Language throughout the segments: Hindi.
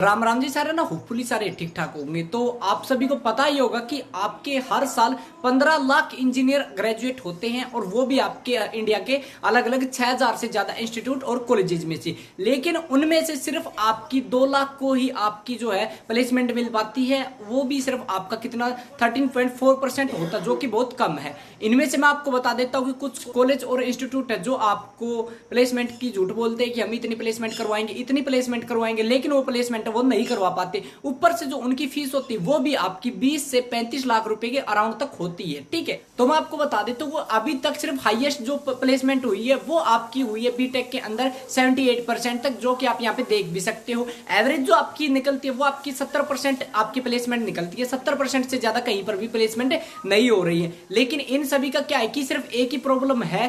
राम राम जी। सारे ना होपफुली सारे ठीक ठाक होंगे। तो आप सभी को पता ही होगा कि आपके हर साल 15 लाख इंजीनियर ग्रेजुएट होते हैं और वो भी आपके इंडिया के अलग अलग 6000 से ज्यादा इंस्टीट्यूट और कॉलेजेस में से। लेकिन उनमें से सिर्फ आपकी 2 लाख को ही आपकी जो है प्लेसमेंट मिल पाती है, वो भी सिर्फ आपका कितना 13.4% होता, जो कि बहुत कम है। इनमें से मैं आपको बता देता हूँ कि कुछ कॉलेज और इंस्टीट्यूट है जो आपको प्लेसमेंट की झूठ बोलते हैं कि हम इतनी प्लेसमेंट करवाएंगे, इतनी प्लेसमेंट करवाएंगे, लेकिन वो प्लेसमेंट वो नहीं करवा पाते। ऊपर से जो उनकी फीस होती है वो भी आपकी 20 से 35 लाख रुपए के अराउंड तक होती है। ठीक है, तो मैं आपको बता देता हूँ अभी तक सिर्फ हाईएस्ट जो प्लेसमेंट हुई है वो आपकी हुई है बीटेक के अंदर 78% तक, जो कि आप यहाँ पे देख भी सकते हो। एवरेज जो आपकी निकलती है वो आपकी 70% आपकी प्लेसमेंट निकलती है। 70% से ज्यादा कहीं पर भी प्लेसमेंट नहीं हो रही है। लेकिन इन सभी का क्या है कि सिर्फ एक ही प्रॉब्लम है।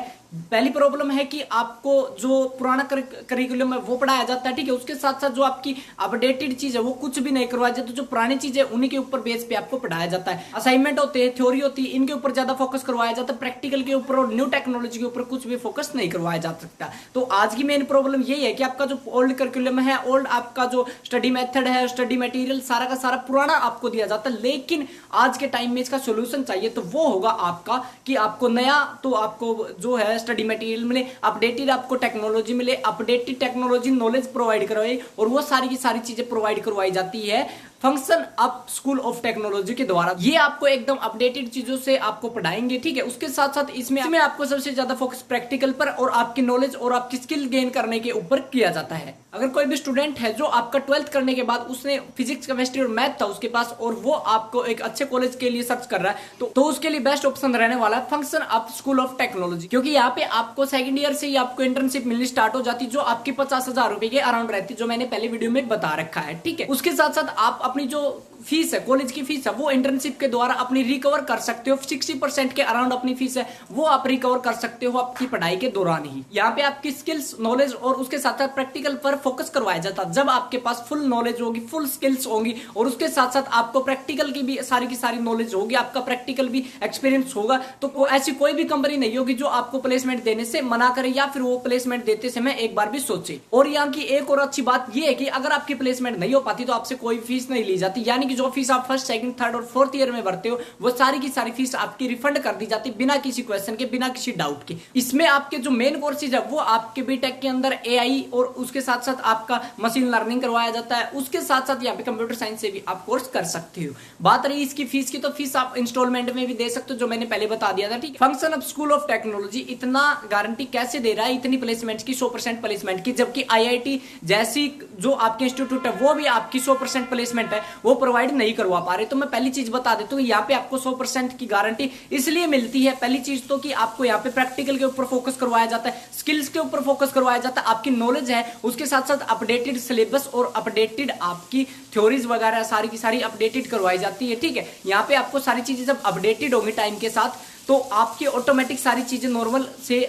पहली प्रॉब्लम है कि आपको जो पुराना करिकुलम है वो पढ़ाया जाता है। ठीक है, उसके साथ साथ जो आपकी अपडेटेड चीज है वो कुछ भी नहीं करवाया जाता। तो जो पुरानी चीज है उन्हीं के ऊपर बेस पे आपको पढ़ाया जाता है। असाइनमेंट होते हैं, थ्योरी होती है, इनके ऊपर ज्यादा फोकस करवाया जाता है। प्रैक्टिकल के ऊपर और न्यू टेक्नोलॉजी के ऊपर कुछ भी फोकस नहीं करवाया जा सकता। तो आज की मेन प्रॉब्लम यही है कि आपका जो ओल्ड करिकुलम है, ओल्ड आपका जो स्टडी मेथड है, स्टडी मटेरियल सारा का सारा पुराना आपको दिया जाता है। लेकिन आज के टाइम में इसका सोल्यूशन चाहिए, तो वो होगा आपका कि आपको नया, तो आपको जो है स्टडी मटेरियल मिले, अपडेटेड आपको टेक्नोलॉजी मिले, अपडेटेड टेक्नोलॉजी नॉलेज प्रोवाइड करवाए, और वो सारी की सारी चीजें प्रोवाइड करवाई जाती है function up school of technology के द्वारा। ये आपको एकदम अपडेटेड चीजों से आपको पढ़ाएंगे। ठीक है, उसके साथ साथ इसमें आपको सबसे ज्यादा फोकस प्रैक्टिकल पर और आपकी नॉलेज और आपकी स्किल गेन करने के ऊपर किया जाता है। अगर कोई भी स्टूडेंट है जो आपका 12th करने के बाद उसने फिजिक्स, केमिस्ट्री और मैथ था उसके पास, और वो आपको एक अच्छे कॉलेज के लिए सर्च कर रहा है, तो उसके लिए बेस्ट ऑप्शन रहने वाला है function up school of technology. क्योंकि यहाँ पे आपको सेकंड ईयर से ही आपको इंटर्नशिप मिलनी स्टार्ट हो जाती, जो आपकी 50,000 रुपए के अराउंड रहती, जो मैंने पहले वीडियो में बता रखा है। ठीक है, उसके साथ साथ आप अपनी जो फीस है, कॉलेज की फीस है, वो इंटर्नशिप के द्वारा अपनी रिकवर कर सकते हो। 60% के अराउंड अपनी फीस है वो आप रिकवर कर सकते हो आपकी पढ़ाई के दौरान ही। यहाँ पे आपकी स्किल्स, नॉलेज और उसके साथ साथ प्रैक्टिकल पर फोकस करवाया जाता है। जब आपके पास फुल नॉलेज होगी, फुल स्किल्स होंगी, और उसके साथ साथ आपको प्रैक्टिकल की भी सारी की सारी नॉलेज होगी, आपका प्रैक्टिकल भी एक्सपीरियंस होगा, तो ऐसी कोई भी कंपनी नहीं होगी जो आपको प्लेसमेंट देने से मना करे, या फिर वो प्लेसमेंट देते समय एक बार भी सोचे। और यहाँ की एक और अच्छी बात यह है कि अगर आपकी प्लेसमेंट नहीं हो पाती तो आपसे कोई फीस नहीं ली जाती। यानी कि जो फीस आप फर्स्ट, सेकंड, थर्ड और फोर्थ ईयर में भरते हो वो सारी की सारी फीस आपकी रिफंड कर दी जाती, बिना किसी क्वेश्चन के, बिना किसी डाउट के। इसमें आपके जो मेन कोर्सेज है वो आपके बीटेक के अंदर एआई और उसके साथ साथ आपका मशीन लर्निंग करवाया जाता है। उसके साथ साथ यहाँ पे कंप्यूटर साइंस से भी आप कोर्स कर सकते हो। बात रही इसकी फीस की, तो फीस आप इंस्टॉलमेंट में भी दे सकते हो, जो मैंने पहले बता दिया था। ठीक, function of school of technology इतना गारंटी कैसे दे रहा है इतनी प्लेसमेंट की, 100% प्लेसमेंट की, जबकि आईआईटी जैसी जो आपके इंस्टीट्यूट है वो भी आपकी 100% प्लेसमेंट है वो प्रोवाइड नहीं करवा पा रहे। तो मैं पहली चीज बता देता हूँ, यहाँ पे आपको 100% की गारंटी इसलिए मिलती है। पहली चीज तो कि आपको यहाँ पे प्रैक्टिकल के ऊपर फोकस करवाया जाता है, स्किल्स के ऊपर फोकस करवाया जाता है, आपकी नॉलेज है, उसके साथ साथ अपडेटेड सिलेबस और अपडेटेड आपकी थ्योरीज वगैरह सारी की सारी अपडेटेड करवाई जाती है। ठीक है, यहाँ पे आपको सारी चीजें जब अपडेटेड होंगी टाइम के साथ, तो आपकी ऑटोमेटिक सारी चीजें नॉर्मल से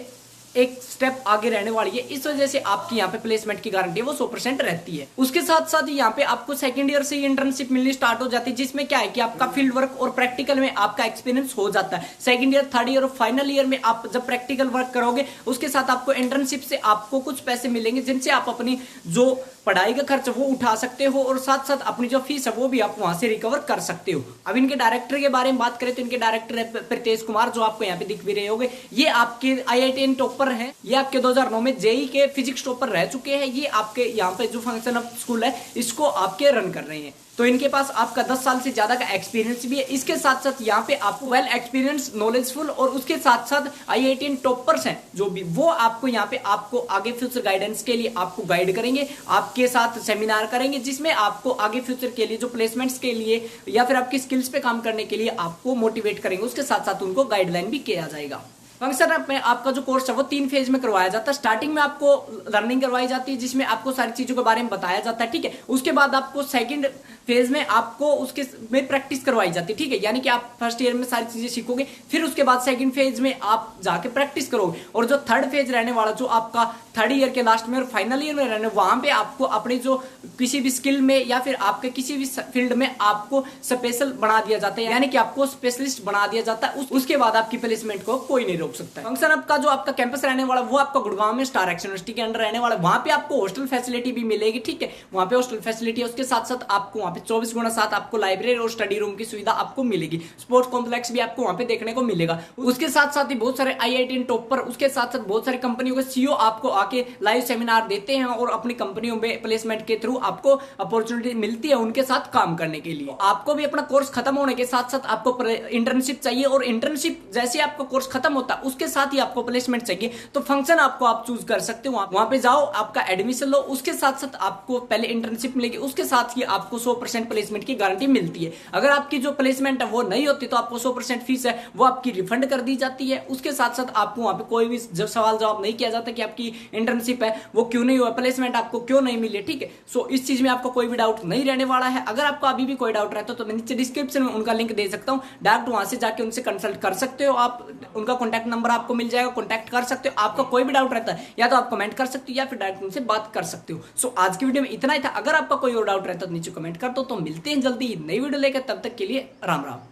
एक स्टेप आगे रहने वाली है। इस वजह से आपकी यहाँ पे प्लेसमेंट की गारंटी वो 100% रहती है। उसके साथ साथ यहाँ पे आपको सेकंड ईयर से ही इंटर्नशिप मिलनी स्टार्ट हो जाती है, जिसमें क्या है कि आपका फील्ड वर्क और प्रैक्टिकल में आपका एक्सपीरियंस हो जाता है। सेकंड ईयर, थर्ड ईयर और फाइनल ईयर में आप जब प्रैक्टिकल वर्क करोगे, उसके साथ आपको इंटर्नशिप से आपको कुछ पैसे मिलेंगे, जिनसे आप अपनी जो पढ़ाई का खर्च वो उठा सकते हो, और साथ साथ अपनी जो फीस है वो भी आप वहां से रिकवर कर सकते हो। अब इनके डायरेक्टर के बारे में बात करें तो इनके डायरेक्टर है प्रीतेश कुमार, जो आपको यहाँ पे दिख भी रहे होंगे। ये आपके IITN टॉपर हैं, ये आपके 2009 में जेई के फिजिक्स टॉपर रह चुके हैं। ये आपके यहाँ पे जो फंक्शन ऑफ स्कूल है इसको आपके रन कर रहे हैं। तो इनके पास आपका 10 साल से ज्यादा का एक्सपीरियंस भी है। इसके साथ साथ यहाँ पे आपको वेल एक्सपीरियंस, नॉलेजफुल और उसके साथ साथ IITN टॉपर्स हैं जो भी, वो आपको यहाँ पे आपको आगे फ्यूचर गाइडेंस के लिए आपको गाइड करेंगे, आपके साथ सेमिनार करेंगे, जिसमें आपको आगे फ्यूचर के लिए जो प्लेसमेंट्स के लिए या फिर आपकी स्किल्स पे काम करने के लिए आपको मोटिवेट करेंगे। उसके साथ साथ उनको गाइडलाइन भी किया जाएगा। फंक्शन अप में आपका जो कोर्स है वो 3 फेज में करवाया जाता है। स्टार्टिंग में आपको लर्निंग करवाई जाती है, जिसमें आपको सारी चीजों के बारे में बताया जाता है। ठीक है, उसके बाद आपको सेकंड फेज में आपको उसके में प्रैक्टिस करवाई जाती है। ठीक है, यानी कि आप फर्स्ट ईयर में सारी चीजें सीखोगे, फिर उसके बाद सेकंड फेज में आप जाके प्रैक्टिस करोगे, और जो थर्ड फेज रहने वाला, जो आपका थर्ड ईयर के लास्ट में और फाइनल ईयर में रहने, वहां पे आपको अपने जो किसी भी स्किल में या फिर आपके किसी भी फील्ड में आपको स्पेशल बना दिया जाता है, यानी कि आपको स्पेशलिस्ट बना दिया जाता है। उसके बाद आपकी प्लेसमेंट को कोई नहीं रोक रोक सकता है। फंक्शन आपका जो आपका कैंपस रहने वाला वो आपका गुड़गांव में स्टार एक्स यूनिवर्सिटी के अंडर रहने वाला, वहां पे आपको हॉस्टल फैसिलिटी भी मिलेगी, ठीक है, वहां पे हॉस्टल फैसिलिटी है। उसके साथ साथ आपको वहां पे 24x7 आपको लाइब्रेरी और स्टडी रूम की सुविधा आपको मिलेगी। स्पोर्ट्स कॉम्प्लेक्स भी आपको वहां पे देखने को मिलेगा। उसके साथ साथ ही बहुत सारे IIT टॉपर, उसके साथ साथ बहुत सारी कंपनियों के CEO आपको आके लाइव सेमिनार देते हैं और अपनी कंपनियों में प्लेसमेंट के थ्रू आपको अपॉर्चुनिटी मिलती है उनके साथ काम करने के लिए। आपको भी अपना कोर्स खत्म होने के साथ साथ आपको इंटर्नशिप चाहिए, और इंटर्नशिप जैसे आपका कोर्स खत्म होता है उसके साथ ही आपको प्लेसमेंट चाहिए, तो फंक्शन आपको आप चूज कर सकते हो। वहां पे जाओ, आपका एडमिशन लो, उसके साथ साथ आपको पहले इंटर्नशिप मिलेगी, उसके साथ ही आपको 100% प्लेसमेंट की गारंटी मिलती है। अगर आपकी जो प्लेसमेंट है वो नहीं होती तो आपको 100% फीस है वो आपकी रिफंड कर दी जाती है। उसके साथ साथ आपको वहां पे कोई भी सवाल जवाब नहीं किया जाता कि आपकी इंटर्नशिप है वो क्यों नहीं हुआ, प्लेसमेंट आपको क्यों नहीं मिली, ठीक है। सो इस चीज में आपको कोई भी डाउट नहीं रहने वाला है। अगर आपको अभी भी कोई डाउट रहता है तो मैं नीचे डिस्क्रिप्शन में उनका लिंक दे सकता हूं, डायरेक्ट वहां से जाके उनसे कंसल्ट कर सकते हो आप। उनका कॉन्टैक्ट नंबर आपको मिल जाएगा, कॉन्टैक्ट कर सकते हो। आपका कोई भी डाउट रहता है या तो आप कमेंट कर सकते हो या फिर डायरेक्ट उनसे बात कर सकते हो। सो आज की वीडियो में इतना ही था। अगर आपका कोई और डाउट रहता है तो नीचे कमेंट कर दो। तो मिलते हैं जल्दी नई वीडियो लेकर, तब तक के लिए राम राम।